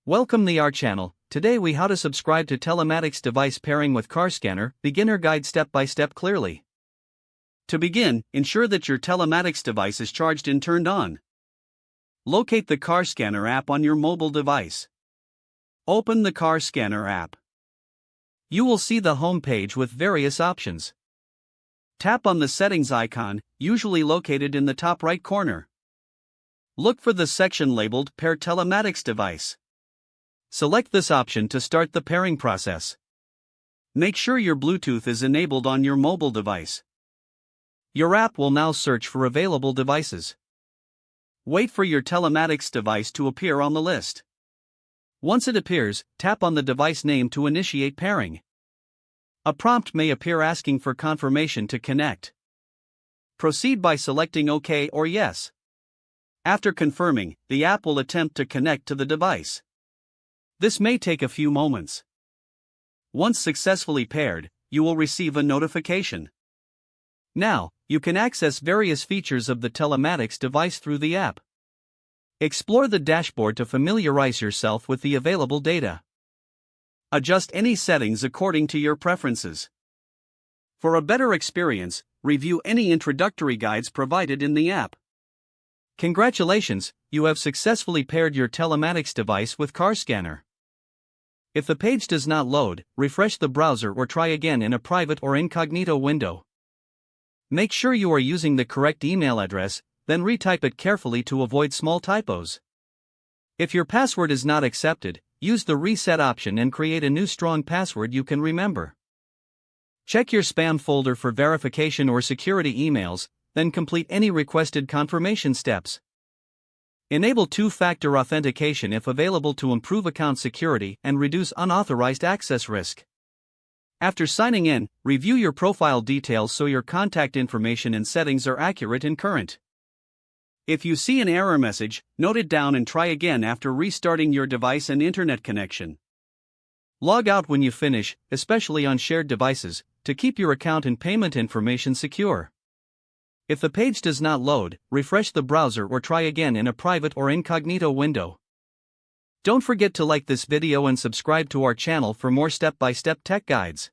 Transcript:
Welcome to our channel. Today we how to subscribe to Telematics device pairing with car scanner, beginner guide step by step clearly. To begin, ensure that your Telematics device is charged and turned on. Locate the car scanner app on your mobile device. Open the car scanner app. You will see the home page with various options. Tap on the settings icon, usually located in the top right corner. Look for the section labeled Pair Telematics Device. Select this option to start the pairing process. Make sure your Bluetooth is enabled on your mobile device. Your app will now search for available devices. Wait for your Telematics device to appear on the list. Once it appears, tap on the device name to initiate pairing. A prompt may appear asking for confirmation to connect. Proceed by selecting OK or Yes. After confirming, the app will attempt to connect to the device. This may take a few moments. Once successfully paired, you will receive a notification. Now, you can access various features of the Telematics device through the app. Explore the dashboard to familiarize yourself with the available data. Adjust any settings according to your preferences. For a better experience, review any introductory guides provided in the app. Congratulations, you have successfully paired your Telematics device with car scanner. If the page does not load, refresh the browser or try again in a private or incognito window. Make sure you are using the correct email address, then retype it carefully to avoid small typos. If your password is not accepted, use the reset option and create a new strong password you can remember. Check your spam folder for verification or security emails, then complete any requested confirmation steps. Enable two-factor authentication if available to improve account security and reduce unauthorized access risk. After signing in, review your profile details so your contact information and settings are accurate and current. If you see an error message, note it down and try again after restarting your device and internet connection. Log out when you finish, especially on shared devices, to keep your account and payment information secure. If the page does not load, refresh the browser or try again in a private or incognito window. Don't forget to like this video and subscribe to our channel for more step-by-step tech guides.